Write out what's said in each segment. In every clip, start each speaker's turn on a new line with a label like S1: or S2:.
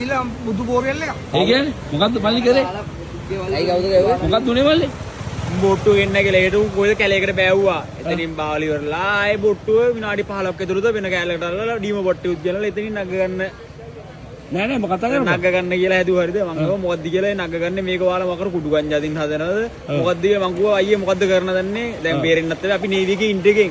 S1: බුදු බෝරියල් එක.
S2: ඒ කියන්නේ මොකද්ද මල්ලි කරේ?
S3: ඇයි කවුද ගැව්වා?
S2: මොකක්ද උනේ මල්ලි?
S3: බොට්ටු ගෙන්න කියලා ඒට කොයිද කැලේකට බෑවුවා. එතනින් බාලි වරලා ආයේ බොට්ටුව විනාඩි 15ක් ඇතුළත වෙන කැලේකට අරලා ඩීම බොට්ටුත් ගෙනලා එතනින් නග ගන්න.
S2: නෑ මම කතා කරන්නේ.
S3: නග ගන්න කියලා හැදුවා හරිද? මම කිව්වා මොකද්ද කියලා නග ගන්න මේක ඔයාලා මකර කුඩු ගංජා දින්න හදනවද? මොකද්ද කියලා මම කිව්වා අයියේ මොකද්ද කරන්න දන්නේ? දැන් බේරෙන්නත් බෑ අපි නේවි එකේ ඉන්ට් එකෙන්.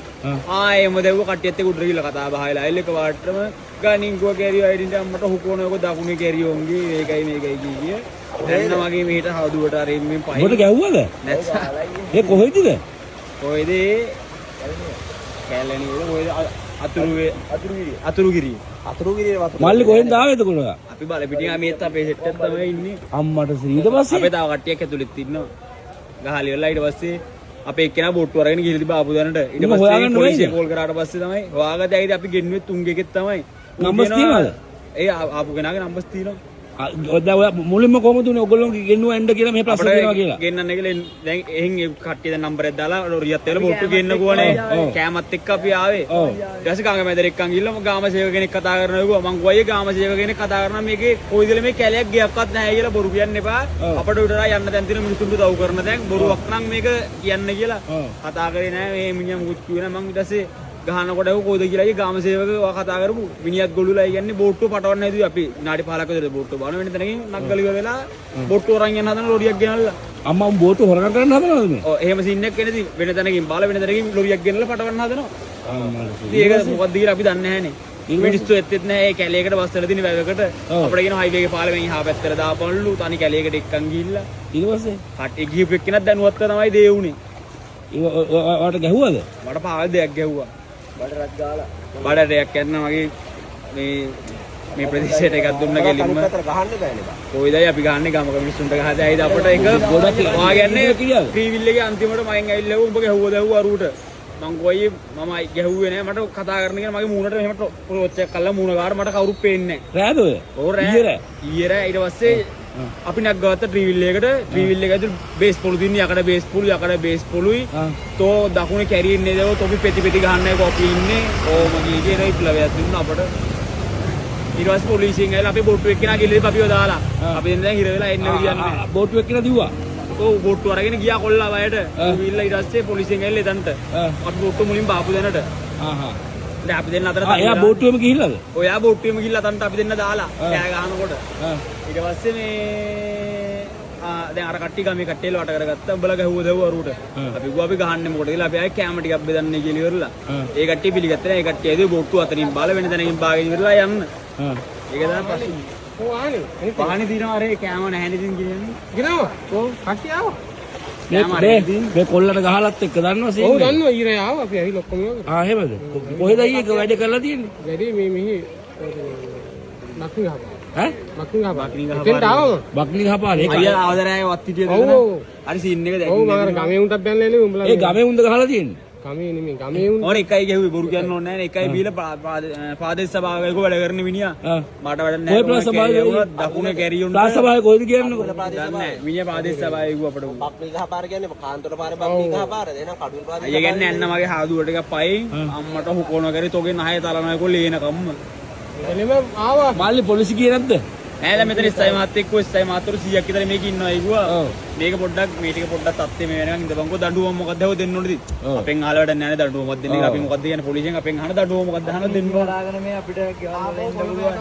S3: ආයෙම දැව්ව කට්ටියත් එක්ක උඩට ගිහලා කතා බහලා අයල් එක වාට්ටම ගානින් ගෝ කැරියෝ අයිඩෙන්ටි අම්මට හුකෝන එක දකුණේ කැරියෝන්ගේ මේකයි කිය. දැන් මගේ මෙහෙට හවුදුවට අර එම්මෙන් පයින්.
S2: ඔබට ගැව්වද?
S3: නැත්නම්
S2: ඒ කොහෙදද?
S3: කොහෙද? කැලණි වල කොහෙද අතුරුගිරිය වතුර.
S2: මල්ලි කොහෙන්ද ආවේද කොළා?
S3: අපි බල පිටින් මේත් අපේ සෙට් එක තමයි ඉන්නේ.
S2: අම්මට ඊට පස්සේ
S3: අපේ තව කට්ටියක් ඇතුළෙත් ඉන්නවා. ගහලි වල ඊට පස්සේ අපේ එක්කෙනා බොට්ටු අරගෙන ගිහලා තිබා ආපු දැනට. ඊට පස්සේ පොලිසිය කෝල් කරාට පස්සේ තමයි හොයාගත්තේ. ඇයිද අපි ගෙන්නුවේ තුන්ගෙකෙත් තමයි.
S2: නම්බර්ස් තියනවද?
S3: ඒ ආපු කෙනාගේ නම්බර්ස් තියෙනවා.
S2: ඔය මුලින්ම කොහොමද උනේ ඔයගොල්ලෝ ගෙන්නුවා එන්න කියලා මේ ප්‍රශ්න දෙනවා කියලා.
S3: ගෙන්නන්න කියලා දැන් එහෙන් ඒ කට්ටිය දැන් නම්බරයක් දාලා රියත් වල බොට්ටු ගෙන්නකුවානේ. කෑමත් එක්ක අපි ආවේ. ඊට පස්සේ ගංගා මැදට ගිහිල්ලා ගාම සේවක කෙනෙක් කතා කරනවා කිව්වා. මං ගොයියේ ගාම සේවක කෙනෙක් කතා කරනවා මේකේ කොයිදල මේ කැලයක් ගියක්වත් නැහැ කියලා බොරු කියන්න එපා. අපට උඩරා යන්න දැන් තියෙන මිනිස්සුන්ට උදව් කරන දැන් බොරුවක් නම් මේක කියන්න කියලා කතා කරේ නැහැ. මේ මිනිහා මුකුත් කිව්වේ නැහැ. මං ඊට පස්සේ ගහනකොට ඒක කොයිද කියලා ගාම සේවක කතා කරපු මිනිහත් ගොළුලා කියන්නේ බෝට්ටුව පටවන්න හැදුවේ අපි විනාඩි 15ක විතර බෝට්ටුව බලන වෙන තැනකින් නග්ගලිව වෙලා බෝට්ටුව අරන් යන හදන ලොරියක් ගෙනල්ලා
S2: අම්මා බෝට්ටුව හොරගම් කරන්න හදනවද මේ?
S3: ඔව් එහෙම සීන් එකක් වෙනදී වෙන තැනකින් බාල වෙන තැනකින් ලොරියක් ගෙනල්ලා පටවන්න හදනවා. ඉතින් ඒක මොකක්ද කියලා අපි දන්නේ නැහනේ. මිනිස්සු එත්තෙත් නැහැ ඒ කැලේකට බස් වල දින වැවකට අපිට කියන හයිවේ එකේ පාලෙන් එහා පැත්තට දාපන්ලු තනි කැලේකට එක්කන් ගිහිල්ලා
S2: ඊට පස්සේ
S3: කට්ටිය ගිහපු එක්කෙනත් දැනුවත් තමයි දේ උනේ.
S2: ඔයාට ගැහුවද?
S3: මට පාල් දෙයක් ගැහුවා. බඩරක් ගාලා බඩරයක් යන්න මගේ මේ ප්‍රදේශයට එකක් දුන්න ගෙලින්ම ගහන්න බෑනේ බා. කොයිදයි අපි ගහන්නේ ගමක මිනිස්සුන්ට ගහද ඇයිද අපිට එක ගොඩක් වා කියන්නේ ක්‍රීවිල් එකේ අන්තිමට මගෙන් ඇවිල්ලා උඹ ගැහුවා දැව්වා අරුවට මං කොයි මම ගැහුවේ නෑ මට කතා කරන්න කියන මගේ මූණට මෙහෙම ඔච්චක් කළා මූණ ගාවට මට කවුරුත් පේන්නේ නෑ. රෑද ඔය? ඔව් රෑ. ඊයේ ඊට පස්සේ අපි නැග්ගවත්ත ට්‍රීවිල් එකකට ට්‍රීවිල් එක ඇතුළේ බේස් පොළු දින්නේ යකඩ බේස් පොළු යකඩ බේස් පොළුයි තෝ දකුණේ කැරියන්නේ දව තොපි පෙති පෙති ගහන්නයි කොපි ඉන්නේ ඕම ගියේ රිප්ලවයක් දුන්නා අපට ඊට පස්සේ පොලිසියෙන් ඇවිල්ලා අපි බොට්ටු එක්කෙනා ගිහලා අපිව දාලා අපි දැන් හිර වෙලා එන්න කියන්නේ
S2: බොට්ටු එක්කෙනා දිව්වා
S3: ඔව් බොට්ටු අරගෙන ගියා කොල්ලා වයයට ගිහිල්ලා ඊට පස්සේ පොලිසියෙන් ඇවිල්ලා එතනට අපි බොට්ටු මුලින් බාපු දැනට දැන් අපි දෙන්න අතර
S2: එයා බෝට්ටුවෙම ගිහිල්ලාද?
S3: ඔයා බෝට්ටුවෙම ගිහිල්ලා තන්ට අපි දෙන්න දාලා කෑ ගහනකොට ඊට පස්සේ මේ දැන් අර කට්ටිය ගමේ කට්ටියල වට කරගත්තා උඹලා ගැහුවා දැව්වා අරුවට අපි ගිහුවා අපි ගහන්නේ මොකටද කියලා අපි ආයේ කැම ටිකක් බෙදන්නේ කියලා ඉවරලා ඒ කට්ටිය පිළිගත්තා නෑ ඒ කට්ටිය ඇදුවේ බෝට්ටුව අතරින් බාල වෙන තැනකින් බාගෙන ඉවරලා යන්න ඒක තමයි ප්‍රශ්නේ ඔව් ආනේ පාණි දිනවා අර කැම නැහැ නේද කියන්නේ ගිනවා ඔව් කට්ටිය ආවා
S2: මේ කොල්ලට ගහලත් එක්ක දන්නවා සීන්.
S1: ඔව් දන්නවා ඊරේ ආවා අපි ඇවිල්ලා ඔක්කොම යනවා.
S2: එහෙමද? කොහෙද අයියේ වැඩ කරලා තියෙන්නේ?
S1: වැඩි මේ මෙහි මක්නි ගහපා.
S2: ඈ?
S1: මක්නි ගහපා.
S3: බක්නි ගහපා.
S1: එතෙන්ට ආවම.
S2: බක්නි ගහපානේ.
S3: අයියා ආවදරායේ වත් හිටියද
S1: ඔව් ඔව්.
S3: හරි සීන් එක දැක්කේ.
S1: ඔව් මම අර ගමේ උන්ටත් බැලලා එන්නේ උඹලා.
S2: ඒ ගමේ උන්ද ගහලා තියෙන්නේ.
S1: ගමේ නෙමෙයි ගමේ උන්.
S3: ඕනේ එකයි ගැහුවේ බොරු කියන්න ඕනේ නැහැ නේ එකයි බීලා පාදේශ සභාවක වැඩ කරන මිනිහා මට වැඩ නැහැ.
S2: ඔය ප්‍රාස සභාවේ
S3: දකුණේ කැරියොන්
S2: ප්‍රාස සභාවේ කොහෙද කියන්නේ?
S3: දන්නේ නැහැ. මිනිහා පාදේශ සභාවේ ගිහුව අපිට.
S4: බක්ලි ගහ පාර කියන්නේ කාන්තර පාරේ බක්ලි ගහ පාර දෙන කඩුල් පාර.
S3: අයියා කියන්නේ අන්න මගේ හාදුවට එකක් පයින් අම්මට හුකොන කරේ තෝගේ නහය තලනවා ඒකෝ ලේන කම්ම.
S1: එළෙම ආවා.
S2: මල්ලි පොලිසිය කියේ නැද්ද?
S3: නෑ දැන් මෙතන ඉස්සයි මාත් එක්ක ඉස්සයි මාත්වරු 100ක් විතර මේක ඉන්නවා අයිගුවා. මේක පොඩ්ඩක් මේ ටික පොඩ්ඩක් තත්ත්වෙ මේ වෙනකන් ඉඳපන්කෝ දඬුවම මොකක්ද හව දෙන්න ඕනේද? අපෙන් අහලා වැඩක් නෑ නේ දඬුවමක් දෙන්නේ. අපි මොකක්ද කියන්නේ පොලිසියෙන් අපෙන් අහන දඬුවම මොකක්ද අහන දෙන්න ඕන.
S4: මේ අපිට ගෙවල් වල ඉන්න පුළුවන්.